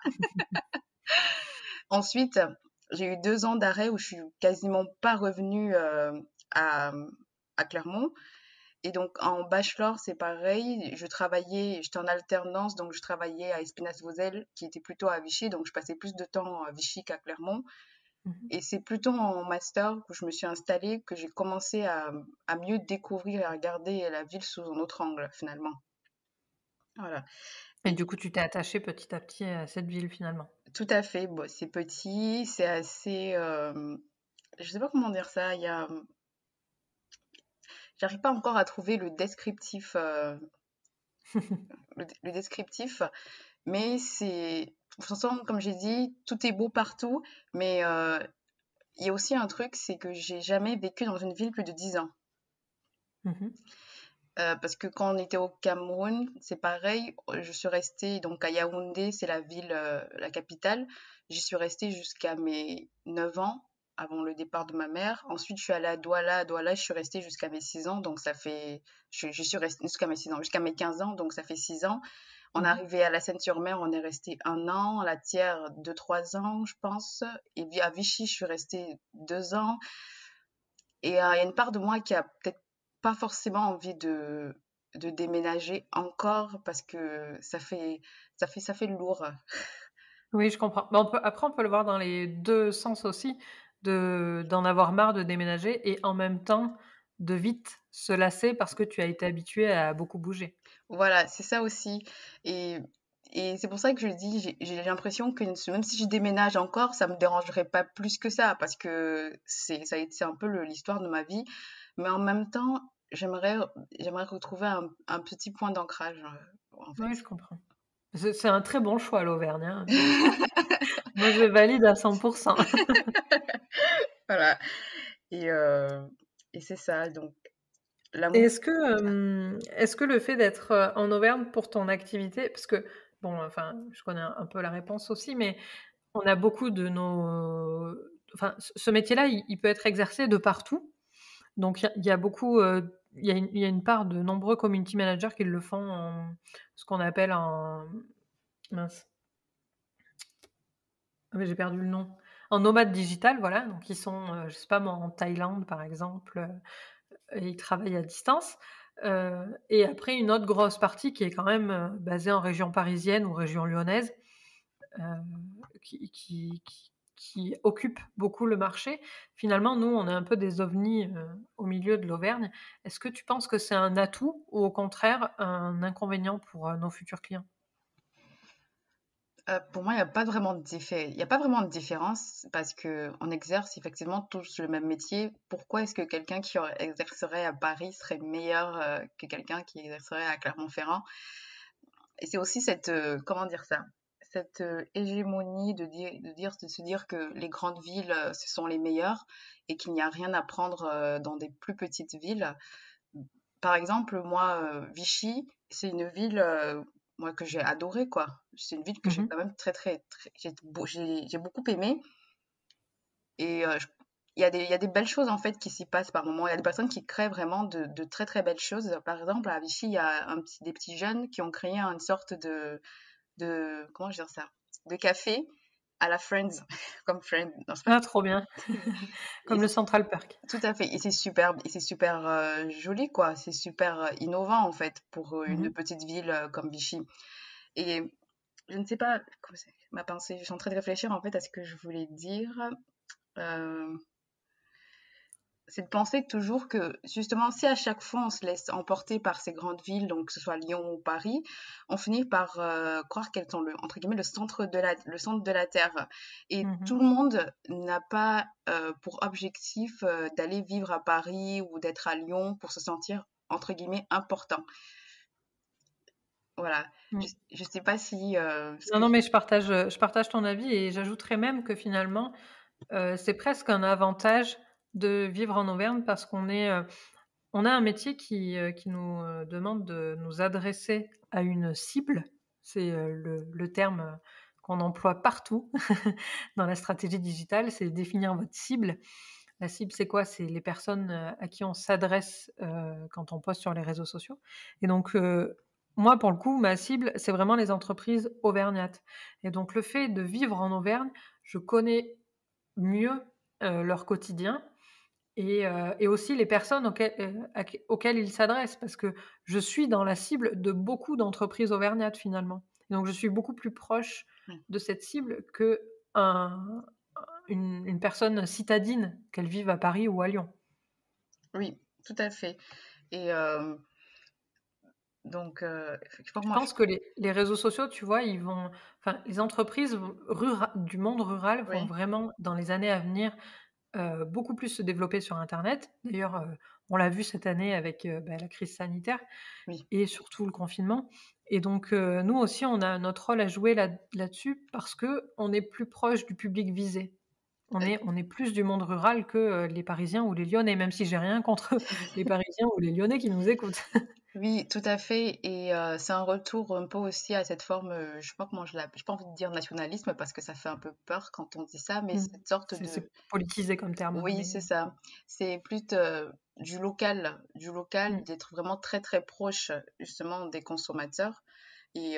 Ensuite, j'ai eu 2 ans d'arrêt où je suis quasiment pas revenue à, à Clermont. Et donc en bachelor, c'est pareil, j'étais en alternance, donc je travaillais à Espinasse-Vosel, qui était plutôt à Vichy, donc je passais plus de temps à Vichy qu'à Clermont. Mmh. Et c'est plutôt en master que je me suis installée que j'ai commencé à mieux découvrir et à regarder la ville sous un autre angle, finalement. Voilà. Et Et du coup, tu t'es attaché petit à petit à cette ville finalement? tout à fait, bon, c'est petit, c'est assez, je sais pas comment dire ça, j'arrive pas encore à trouver le descriptif, le descriptif. Mais de toute façon, comme j'ai dit, tout est beau partout, mais il y a aussi un truc, c'est que j'ai jamais vécu dans une ville plus de 10 ans. Mmh. Parce que quand on était au Cameroun, c'est pareil, je suis restée donc à Yaoundé, c'est la ville, la capitale. J'y suis restée jusqu'à mes 9 ans, avant le départ de ma mère. Ensuite, je suis allée à Douala. À Douala, je suis restée jusqu'à mes 6 ans, donc ça fait j'y suis restée jusqu'à mes 6 ans, jusqu'à mes 15 ans, donc ça fait 6 ans. On est Mmh. arrivé à la Seine-sur-Mer, on est resté 1 an, à la Thiers 2, 3 ans, je pense. Et puis à Vichy, je suis restée 2 ans. Et il y a une part de moi qui a peut-être pas forcément envie de déménager encore parce que ça fait lourd. Oui, je comprends. Mais on peut le voir dans les 2 sens aussi, d'en avoir marre de déménager et en même temps de vite se lasser parce que tu as été habitué à beaucoup bouger. Voilà, c'est ça aussi. Et, et c'est pour ça que je dis, j'ai l'impression que même si je déménage encore, ça me dérangerait pas plus que ça parce que c'est un peu l'histoire de ma vie. Mais en même temps, j'aimerais retrouver un petit point d'ancrage, en fait. Oui, je comprends. C'est un très bon choix l'Auvergne, hein. Moi, je valide à 100. Voilà. Et, euh, et c'est ça. Donc, Et l'amour. est-ce que le fait d'être, en Auvergne pour ton activité parce que bon, enfin, je connais un peu la réponse aussi, mais on a beaucoup de nos enfin, ce métier-là, il peut être exercé de partout. Donc il y a beaucoup, il y a une part de nombreux community managers qui le font en ce qu'on appelle en mince, ah mais j'ai perdu le nom. En nomade digital, voilà, donc ils sont, je sais pas moi, en Thaïlande par exemple, et ils travaillent à distance. Et après une autre grosse partie qui est quand même, basée en région parisienne ou région lyonnaise, heu, qui occupe beaucoup le marché. Finalement, nous, on est un peu des ovnis, au milieu de l'Auvergne. Est-ce que tu penses que c'est un atout ou au contraire un inconvénient pour, nos futurs clients? Pour moi, il y a pas vraiment de différence parce que on exerce effectivement tous le même métier. Pourquoi est-ce que quelqu'un qui exercerait à Paris serait meilleur que quelqu'un qui exercerait à Clermont-Ferrand? Et c'est aussi comment dire ça? cette hégémonie de se dire que les grandes villes, ce sont les meilleures et qu'il n'y a rien à prendre dans des plus petites villes. Par exemple, moi, Vichy, c'est une ville moi, que j'ai adorée, quoi. C'est une ville que j'ai Mhm. quand même j'ai beaucoup aimé. Et il y a des belles choses en fait qui s'y passent par moments. Il y a des personnes qui créent vraiment de très très belles choses. Par exemple, à Vichy, il y a des petits jeunes qui ont créé une sorte comment je veux dire ça, de café à la Friends, comme Friends. Non, c'est pas Ah, trop bien. et Comme le Central Perk. tout à fait. Et c'est superbe, et c'est super joli, quoi. C'est super innovant en fait pour une Mhm. petite ville comme Vichy. Et je ne sais pas, comment c'est ma pensée. Je suis en train de réfléchir en fait à ce que je voulais dire. Euh, c'est de penser toujours que, justement, si à chaque fois on se laisse emporter par ces grandes villes, donc que ce soit Lyon ou Paris, on finit par croire qu'elles sont entre guillemets, le centre de la Terre. Et Mhm. tout le monde n'a pas pour objectif d'aller vivre à Paris ou d'être à Lyon pour se sentir, entre guillemets, important. Voilà. Mm. Je sais pas si ce Non, que non, mais je partage ton avis et j'ajouterais même que finalement, c'est presque un avantage de vivre en Auvergne parce on a un métier qui nous demande de nous adresser à une cible. C'est le terme qu'on emploie partout dans la stratégie digitale, c'est définir votre cible. La cible, c'est quoi? C'est les personnes à qui on s'adresse quand on poste sur les réseaux sociaux. Et donc, moi, pour le coup, ma cible, c'est vraiment les entreprises auvergnates. Et donc, le fait de vivre en Auvergne, je connais mieux leur quotidien et aussi les personnes auxquelles ils s'adressent, parce que je suis dans la cible de beaucoup d'entreprises auvergnates finalement. Et donc je suis beaucoup plus proche oui, de cette cible que une personne citadine, qu'elle vive à Paris ou à Lyon. oui, tout à fait. Et donc, effectivement, Je moi, pense que les réseaux sociaux, tu vois, enfin, les entreprises du monde rural vont oui, vraiment, dans les années à venir, beaucoup plus se développer sur Internet. D'ailleurs, on l'a vu cette année avec la crise sanitaire oui. et surtout le confinement. Et donc, nous aussi, on a notre rôle à jouer là-dessus parce que on est plus proche du public visé. On est plus du monde rural que les Parisiens ou les Lyonnais, même si j'ai rien contre les Parisiens ou les Lyonnais qui nous écoutent. Oui, tout à fait. Et c'est un retour un peu aussi à cette forme, je sais pas comment j'ai pas envie de dire nationalisme parce que ça fait un peu peur quand on dit ça, mais Mmh. cette sorte C'est de, politisé comme terme, oui, mais c'est ça. C'est plus du local, mmh. d'être vraiment très très proche justement des consommateurs. Et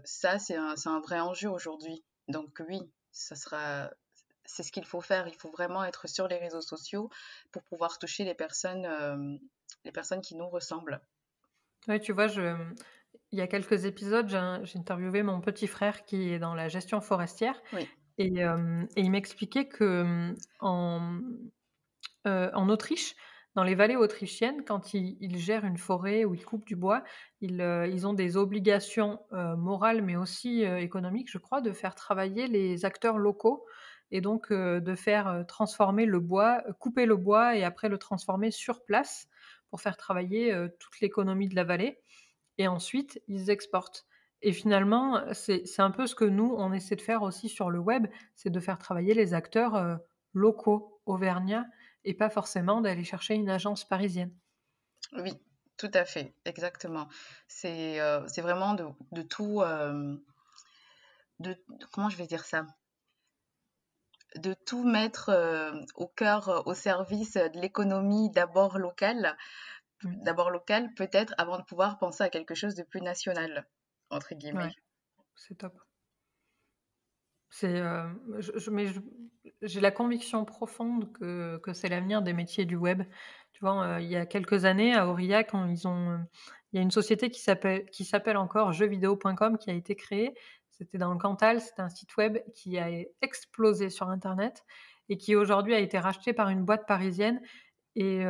ça, c'est un vrai enjeu aujourd'hui. Donc oui, c'est ce qu'il faut faire. Il faut vraiment être sur les réseaux sociaux pour pouvoir toucher les personnes qui nous ressemblent. Ouais, tu vois, il y a quelques épisodes, j'ai interviewé mon petit frère qui est dans la gestion forestière Oui, et il m'expliquait que, en Autriche, dans les vallées autrichiennes, quand ils gèrent une forêt ou ils coupent du bois, ils ont des obligations, morales, mais aussi, économiques, je crois, de faire travailler les acteurs locaux et donc de faire, transformer le bois, couper le bois et après le transformer sur place pour faire travailler, toute l'économie de la vallée et ensuite ils exportent et finalement, c'est un peu ce que nous, on essaie de faire aussi sur le web, c'est de faire travailler les acteurs, locaux, auvergnats et pas forcément d'aller chercher une agence parisienne. oui, tout à fait, exactement. C'est vraiment de tout, comment je vais dire ça? De tout mettre au cœur, au service de l'économie Mmh. d'abord locale peut-être avant de pouvoir penser à quelque chose de plus national, entre guillemets. Ouais, c'est top. C'est, mais j'ai la conviction profonde que c'est l'avenir des métiers du web. Tu vois, il y a quelques années à Aurillac, il y a une société qui s'appelle encore jeuxvideo.com qui a été créée. C'était dans le Cantal, c'était un site web qui a explosé sur internet et qui aujourd'hui a été racheté par une boîte parisienne et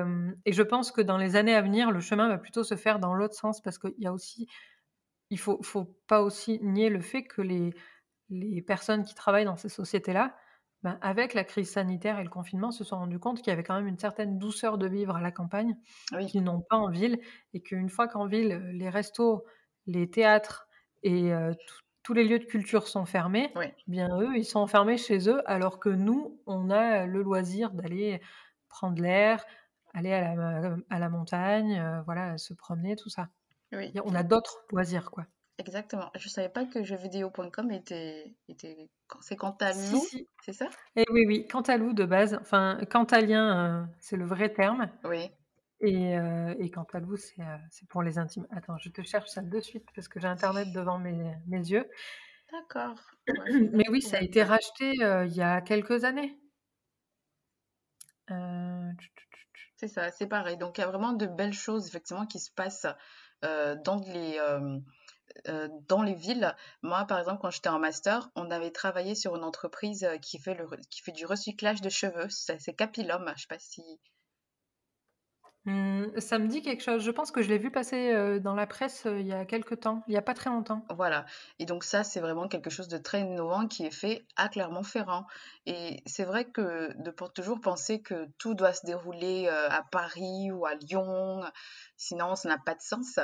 je pense que dans les années à venir, le chemin va plutôt se faire dans l'autre sens parce qu'il y a aussi il faut pas aussi nier le fait que les personnes qui travaillent dans ces sociétés-là, ben, avec la crise sanitaire et le confinement, se sont rendus compte qu'il y avait quand même une certaine douceur de vivre à la campagne Oui, qu'ils n'ont pas en ville et qu'une fois qu'en ville, les restos, les théâtres et tous les lieux de culture sont fermés, Oui, bien eux, ils sont enfermés chez eux, alors que nous, on a le loisir d'aller prendre l'air, aller à la montagne, voilà, se promener, tout ça. oui, On a d'autres loisirs, quoi. exactement. Je savais pas que jeuxvideo.com était... C'est Si, Cantalou, si. c'est ça? Et oui, oui, cantalou de base, enfin cantalien, c'est le vrai terme Oui, et cantalou, c'est pour les intimes. Attends, je te cherche ça de suite parce que j'ai internet devant mes yeux. d'accord. Ouais, c'est une Mais oui, ça a été découverte. racheté, il y a quelques années. C'est ça, c'est pareil. Donc, il y a vraiment de belles choses, effectivement, qui se passent dans dans les villes. Moi, par exemple, quand j'étais en master, on avait travaillé sur une entreprise qui fait du recyclage de cheveux. C'est Capilum, je sais pas si... Ça me dit quelque chose. Je pense que je l'ai vu passer, dans la presse, il y a quelque temps, il y a pas très longtemps. Voilà. Et donc ça, c'est vraiment quelque chose de très innovant qui est fait à Clermont-Ferrand. Et c'est vrai que toujours penser que tout doit se dérouler à Paris ou à Lyon, sinon ça n'a pas de sens.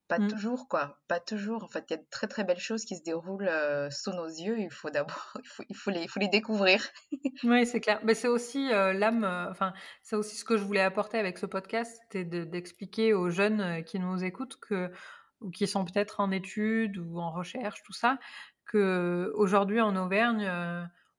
Pas Mmh. toujours, quoi. Pas toujours. En fait, il y a de très très belles choses qui se déroulent sous nos yeux. Il faut d'abord, il faut les découvrir. Oui, c'est clair. Mais c'est aussi, l'âme, enfin, c'est aussi ce que je voulais apporter avec ce podcast, c'était d'expliquer aux jeunes, qui nous écoutent ou qui sont peut-être en études ou en recherche, tout ça, qu'aujourd'hui en Auvergne,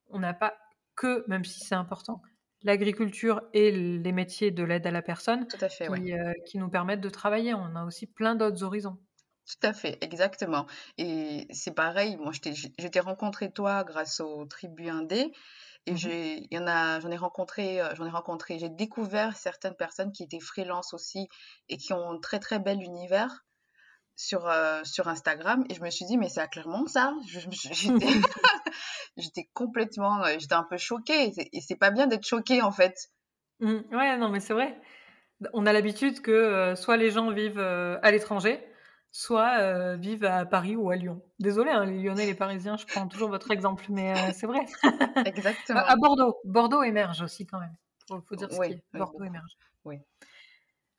on n'a pas que, même si c'est important, l'agriculture et les métiers de l'aide à la personne Tout à fait, ouais. qui nous permettent de travailler. On a aussi plein d'autres horizons. Tout à fait, exactement. Et c'est pareil, moi je t'ai rencontré toi grâce au Tribu Indé et Mmh. j'en ai rencontré, j'ai découvert certaines personnes qui étaient freelance aussi et qui ont un très très bel univers sur Instagram et je me suis dit mais c'est à Clermont ça? J'étais j'étais complètement, j'étais un peu choquée et c'est pas bien d'être choquée en fait. Mmh. Ouais, non, mais c'est vrai. On a l'habitude que, soit les gens vivent, à l'étranger, soit, vivent à Paris ou à Lyon. Désolée, hein, les Lyonnais, les Parisiens, je prends toujours votre exemple, mais, c'est vrai. À Exactement. Bordeaux. Bordeaux émerge aussi quand même. Faut dire ce qui Oui, est. oui, Bordeaux beaucoup. émerge. Oui.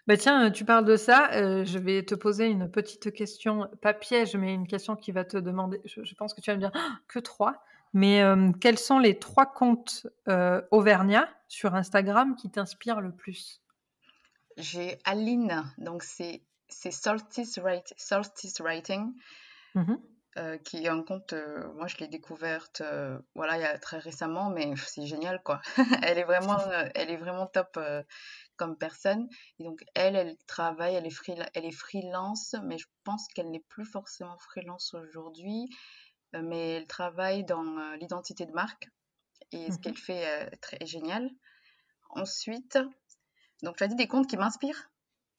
Bah, tiens, tu parles de ça, je vais te poser une petite question, pas piège, mais une question qui va te demander je pense que tu vas me dire: «Ah, que 3. Mais, quels sont les 3 comptes, auvergnats sur Instagram qui t'inspirent le plus? J'ai Aline, donc c'est Solstice Writing, Mmh. qui est un compte, moi je l'ai découverte, voilà, il y a très récemment, mais c'est génial quoi. Elle est vraiment top comme personne. Et donc elle travaille, elle est freelance, mais je pense qu'elle n'est plus forcément freelance aujourd'hui, mais elle travaille dans l'identité de marque et ce Mmh. qu'elle fait est génial. Ensuite, donc tu as dit des comptes qui m'inspirent?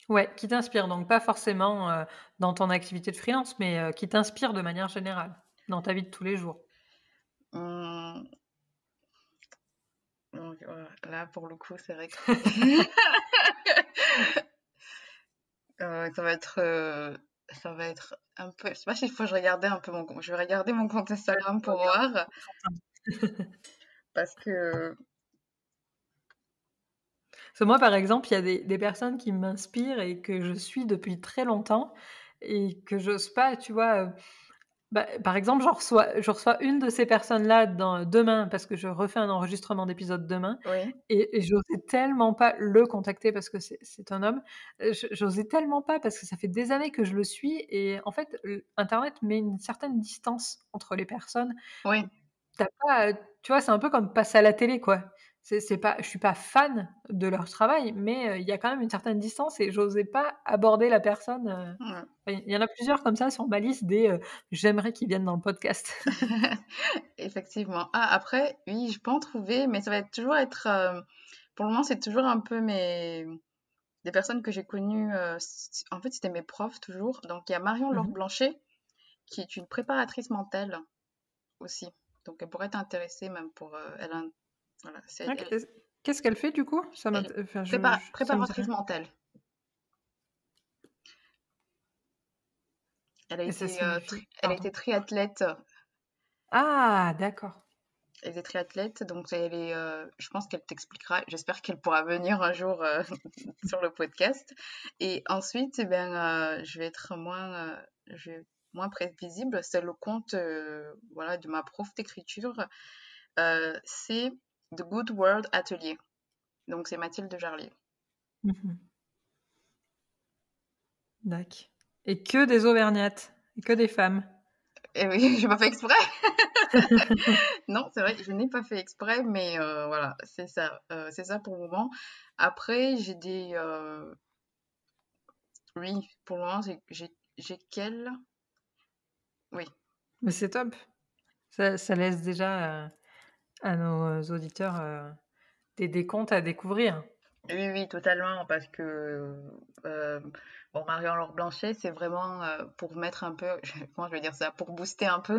Ouais, qui t'inspire, donc pas forcément, dans ton activité de freelance, mais, qui t'inspire de manière générale, dans ta vie de tous les jours. Hum, donc, là, pour le coup, c'est vrai que ça va ça va être un peu. Je sais pas s'il faut que je regarder un peu mon compte. Je vais regarder mon compte Ouais, Instagram pour regarde. voir parce que Parce que moi, par exemple, il y a des personnes qui m'inspirent et que je suis depuis très longtemps et que j'ose pas, tu vois, bah, par exemple, je reçois une de ces personnes-là demain parce que je refais un enregistrement d'épisode demain oui, et j'osais tellement pas le contacter parce que c'est un homme. J'osais tellement pas parce que ça fait des années que je le suis et en fait, internet met une certaine distance entre les personnes. oui, Tu pas, tu vois, c'est un peu comme passer à la télé, quoi. C'est pas je suis pas fan de leur travail, mais il y a quand même une certaine distance et j'osais pas aborder la personne, ouais. enfin, il y en a plusieurs comme ça sur ma liste «j'aimerais qu'ils viennent dans le podcast». Effectivement. Ah, après, oui, je peux en trouver, mais ça va toujours être. Pour le moment, c'est toujours un peu des personnes que j'ai connues. En fait, c'était mes profs toujours. Donc, il y a Marion-Laure Mmh. Blanchet, qui est une préparatrice mentale aussi. Donc, elle pourrait t'intéresser même pour. Voilà, OK. Qu'est-ce qu'elle fait du coup? elle est Enfin je ça me dit préparatrice rien. mentale. Et ça signifie? Elle a Pardon. été triathlète. Ah d'accord. Elle est triathlète, donc je pense qu'elle t'expliquera. J'espère qu'elle pourra venir un jour sur le podcast. Et ensuite, eh ben, je vais être moins, je vais moins prévisible, c'est le compte voilà, de ma prof d'écriture. C'est The Good World Atelier. Donc, c'est Mathilde Jarlier. Mhm. D'accord. Et que des Auvergnates, et que des femmes. Et oui, je n'ai pas fait exprès. Non, c'est vrai, je n'ai pas fait exprès, mais voilà, c'est ça pour le moment. Après, j'ai des... oui, pour le moment, j'ai quel... Oui, Mais c'est top. Ça laisse déjà à nos auditeurs des décomptes à découvrir. oui, oui, totalement, parce que euh, bon, Marion-Laure Blanchet, c'est vraiment pour mettre un peu, comment je vais dire ça, pour booster un peu,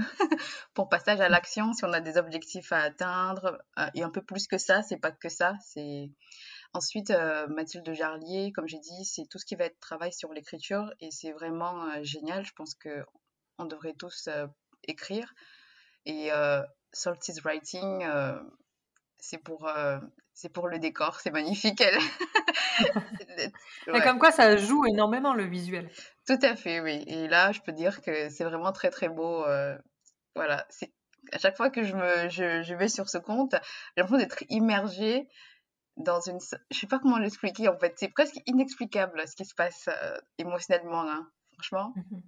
pour passage à l'action, si on a des objectifs à atteindre, et un peu plus que ça, c'est pas que ça, c'est... Ensuite, Mathilde Jarlier, comme j'ai dit, c'est tout ce qui va être travail sur l'écriture, et c'est vraiment génial, je pense que on devrait tous écrire, et Solstice Writing, c'est pour le décor, c'est magnifique, elle. Et Ouais, comme quoi, ça joue énormément le visuel. tout à fait, oui. Et là, je peux dire que c'est vraiment très très beau. Voilà, c'est à chaque fois que je vais sur ce compte, j'ai l'impression d'être immergée dans une. Je sais pas comment l'expliquer en fait. C'est presque inexplicable ce qui se passe émotionnellement là. Franchement. Mhm.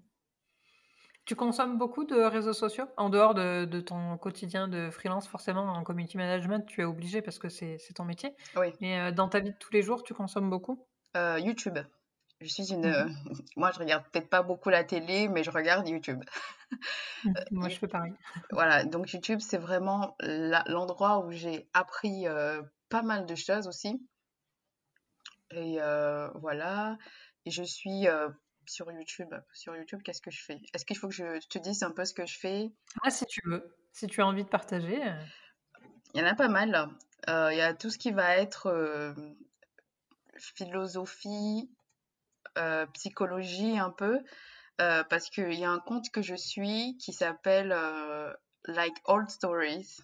Tu consommes beaucoup de réseaux sociaux en dehors de ton quotidien de freelance, forcément en community management, tu es obligé parce que c'est ton métier. Oui. Mais dans ta vie de tous les jours, tu consommes beaucoup? YouTube. Je suis une. Mhm. Moi, je regarde peut-être pas beaucoup la télé, mais je regarde YouTube. Mhm. Moi, je fais pareil. Voilà, donc YouTube, c'est vraiment l'endroit où j'ai appris pas mal de choses aussi. Et voilà. Et je suis sur YouTube. Sur YouTube, qu'est-ce que je fais? Est-ce qu'il faut que je te dise un peu ce que je fais? Ah, si tu veux, si tu as envie de partager. Il y en a pas mal. Il y a tout ce qui va être philosophie, psychologie un peu, parce qu'il y a un compte que je suis qui s'appelle Like Old Stories.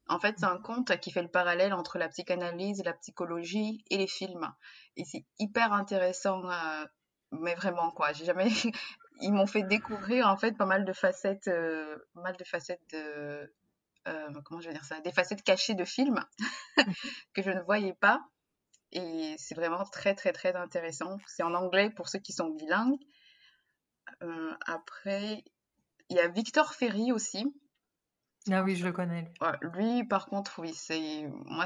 En fait, c'est un conte qui fait le parallèle entre la psychanalyse, la psychologie et les films. Et c'est hyper intéressant, mais vraiment quoi. J'ai jamais, ils m'ont fait découvrir en fait pas mal de facettes de, comment je vais dire ça, des facettes cachées de films Mhm. que je ne voyais pas. Et c'est vraiment très très très intéressant. C'est en anglais pour ceux qui sont bilingues. Après, il y a Victor Ferry aussi. Ah oui, je le connais, lui. Ouais, lui, par contre, oui, c'est moi,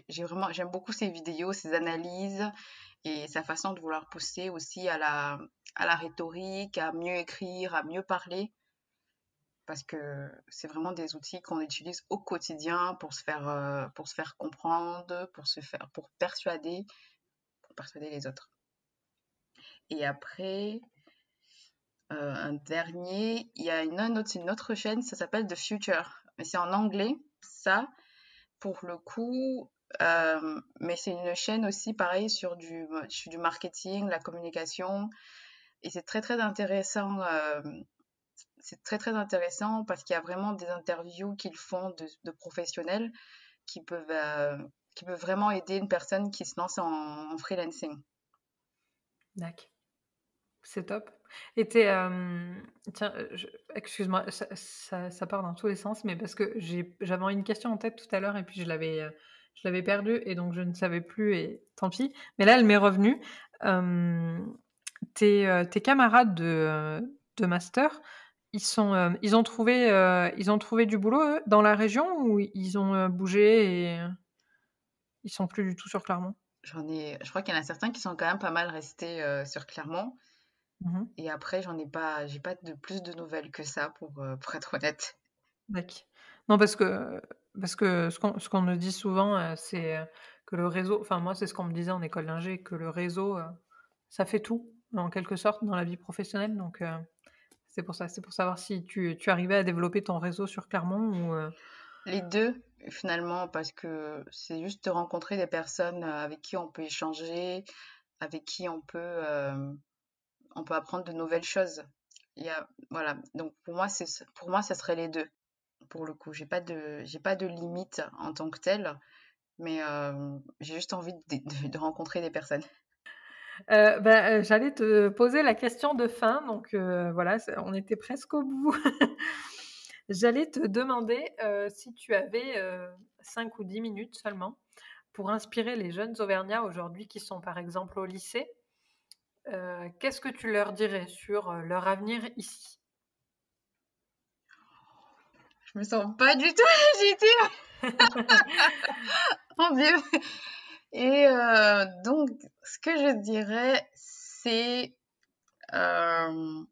j'ai vraiment, j'aime beaucoup ses vidéos, ses analyses et sa façon de vouloir pousser aussi à la rhétorique, à mieux écrire, à mieux parler, parce que c'est vraiment des outils qu'on utilise au quotidien pour se faire comprendre, pour persuader les autres. Et après, un dernier, il y a une autre chaîne, ça s'appelle The Future, mais c'est en anglais, ça. Pour le coup, mais c'est une chaîne aussi pareil sur du marketing, la communication et c'est très, très intéressant, c'est très, très intéressant parce qu'il y a vraiment des interviews qu'ils font de professionnels qui peuvent, heu, qui peuvent vraiment aider une personne qui se lance en freelancing. D'accord. C'est top. Et tiens, excuse-moi, ça part dans tous les sens, mais parce que j'avais une question en tête tout à l'heure et puis je l'avais perdue et donc je ne savais plus et tant pis. Mais là, elle m'est revenue. Euh, tes camarades de master, ils ont trouvé du boulot eux, dans la région ou ils ont bougé et ils sont plus du tout sur Clermont? Je crois qu'il y en a certains qui sont quand même pas mal restés sur Clermont. Mhm. Et après, j'ai pas de plus de nouvelles que ça pour être honnête. D'accord. Non, parce que ce qu'on nous dit souvent, c'est que le réseau, enfin moi c'est ce qu'on me disait en école d'ingé, que le réseau, ça fait tout, en quelque sorte, dans la vie professionnelle. Donc c'est pour ça, c'est pour savoir si tu arrivais à développer ton réseau sur Clermont ou... Les deux, finalement, parce que c'est juste de rencontrer des personnes avec qui on peut échanger, avec qui on peut apprendre de nouvelles choses. Voilà. Donc pour moi, ça serait les deux. Pour le coup, j'ai pas de limite en tant que telle, mais j'ai juste envie de rencontrer des personnes. J'allais te poser la question de fin, donc voilà, on était presque au bout. J'allais te demander si tu avais 5 ou 10 minutes seulement pour inspirer les jeunes Auvergnats aujourd'hui qui sont par exemple au lycée. Qu'est-ce que tu leur dirais sur leur avenir ici? Je me sens pas du tout légitime, mon Dieu. Et donc, ce que je dirais, c'est... euh,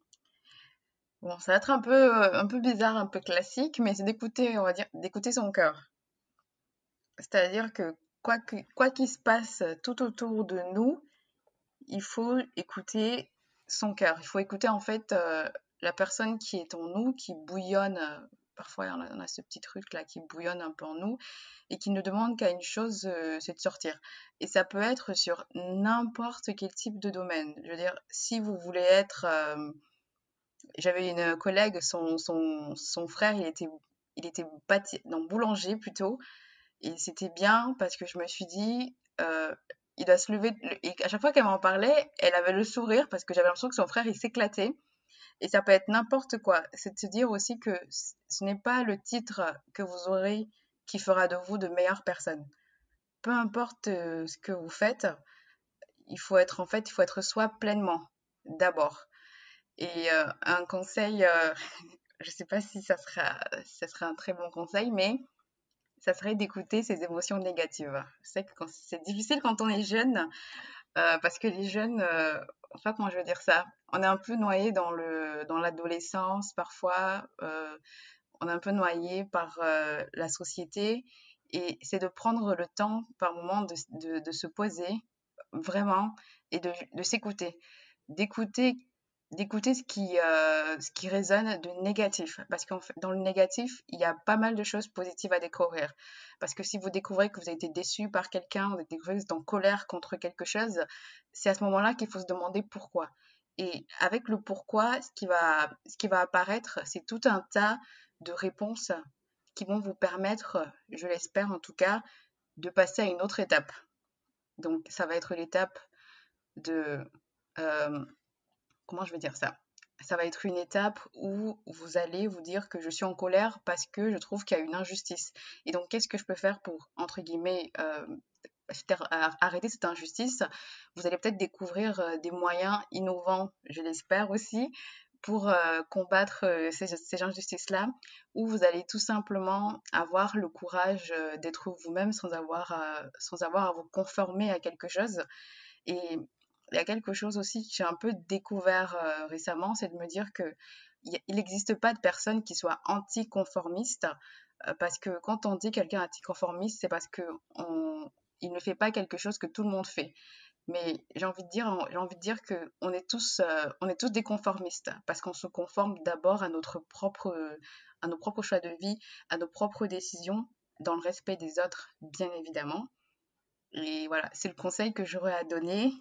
bon, ça va être un peu bizarre, un peu classique, mais c'est d'écouter, on va dire, d'écouter son cœur. C'est-à-dire que quoi qu'il se passe tout autour de nous, il faut écouter son cœur. Il faut écouter en fait la personne qui est en nous, qui bouillonne. Parfois, on a ce petit truc-là qui bouillonne un peu en nous et qui ne demande qu'à une chose, c'est de sortir. Et ça peut être sur n'importe quel type de domaine. Je veux dire, si vous voulez être... j'avais une collègue, son frère, il était non, boulanger plutôt. Et c'était bien parce que je me suis dit, il doit se lever. Et à chaque fois qu'elle m'en parlait, elle avait le sourire parce que j'avais l'impression que son frère, il s'éclatait. Et ça peut être n'importe quoi. C'est de se dire aussi que ce n'est pas le titre que vous aurez qui fera de vous de meilleures personnes. Peu importe ce que vous faites, il faut être soi pleinement, d'abord. Et un conseil, je ne sais pas si ça sera un très bon conseil, mais ça serait d'écouter ses émotions négatives. Je sais que c'est difficile quand on est jeune, parce que les jeunes, je sais pas comment je veux dire ça, on est un peu noyé dans l'adolescence parfois, on est un peu noyé par la société, et c'est de prendre le temps par moment de se poser vraiment et de s'écouter, d'écouter d'écouter ce qui résonne de négatif. Parce qu'en fait, dans le négatif, il y a pas mal de choses positives à découvrir. Parce que si vous découvrez que vous avez été déçu par quelqu'un, vous découvrez que vous êtes en colère contre quelque chose, c'est à ce moment-là qu'il faut se demander pourquoi. Et avec le pourquoi, ce qui va apparaître, c'est tout un tas de réponses qui vont vous permettre, je l'espère en tout cas, de passer à une autre étape. Donc, ça va être l'étape de... euh, comment je vais dire ça? Ça va être une étape où vous allez vous dire que je suis en colère parce que je trouve qu'il y a une injustice. Et donc, qu'est-ce que je peux faire pour, entre guillemets, arrêter cette injustice? Vous allez peut-être découvrir des moyens innovants, je l'espère aussi, pour combattre ces injustices-là, où vous allez tout simplement avoir le courage d'être vous-même sans avoir à vous conformer à quelque chose. Et il y a quelque chose aussi que j'ai un peu découvert récemment, c'est de me dire que il n'existe pas de personne qui soit anticonformiste, parce que quand on dit quelqu'un anticonformiste, c'est parce que il ne fait pas quelque chose que tout le monde fait. Mais j'ai envie de dire que on est tous des conformistes, parce qu'on se conforme d'abord à nos propres choix de vie, à nos propres décisions, dans le respect des autres, bien évidemment. Et voilà, c'est le conseil que j'aurais à donner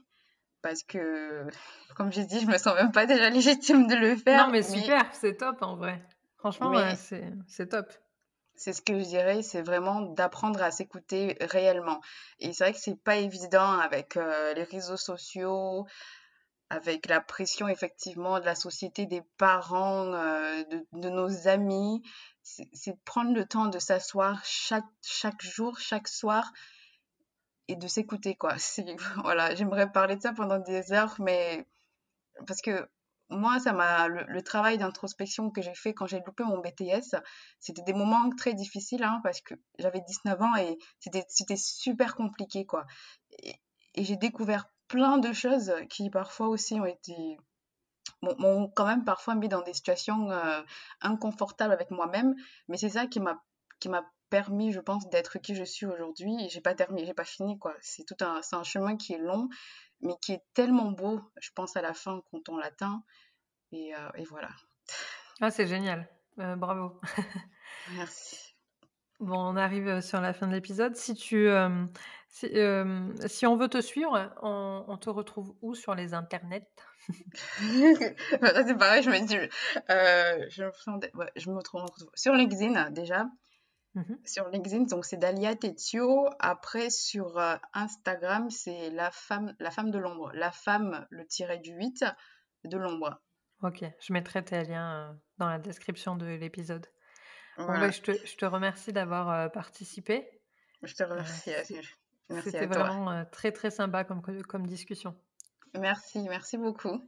parce que, comme j'ai dit, je me sens même pas déjà légitime de le Non, faire, mais super, c'est top en vrai. Franchement, mais c'est top. c'est ce que je dirais, c'est vraiment d'apprendre à s'écouter réellement. Et c'est vrai que c'est pas évident avec les réseaux sociaux, avec la pression effectivement de la société, des parents, de nos amis. C'est de prendre le temps de s'asseoir chaque jour, chaque soir et de s'écouter, quoi. Voilà, j'aimerais parler de ça pendant des heures, mais parce que moi, le travail d'introspection que j'ai fait quand j'ai loupé mon BTS, c'était des moments très difficiles, hein, parce que j'avais 19 ans et c'était super compliqué, quoi. Et, et j'ai découvert plein de choses qui parfois aussi m'ont quand même parfois mis dans des situations inconfortables avec moi-même, mais c'est ça qui m'a permis, je pense, d'être qui je suis aujourd'hui. Et j'ai pas fini, quoi. C'est un chemin qui est long, mais qui est tellement beau, je pense, à la fin quand on l'atteint. Et voilà. Ah, c'est génial. Bravo. Merci. Bon, on arrive sur la fin de l'épisode. Si on veut te suivre, on te retrouve où sur les internets? Ça, c'est pareil, je me dis, je me retrouve sur LinkedIn déjà. Mhm. Sur LinkedIn, donc c'est Dalia Tetio. Après, sur Instagram, c'est la femme de l'ombre. La femme, le tiré du 8 de l'ombre. Ok, je mettrai tes liens dans la description de l'épisode. Bon, bah, Voilà. je te remercie d'avoir participé. Je te Euh, remercie. Merci C'était à toi. vraiment très très sympa comme discussion. Merci beaucoup.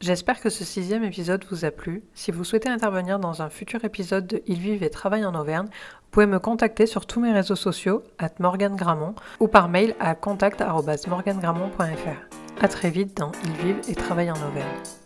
J'espère que ce 6e épisode vous a plu. Si vous souhaitez intervenir dans un futur épisode de Ils vivent et travaillent en Auvergne, vous pouvez me contacter sur tous mes réseaux sociaux @morgangramont ou par mail à contact@morgangramont.fr. À très vite dans Ils vivent et travaillent en Auvergne.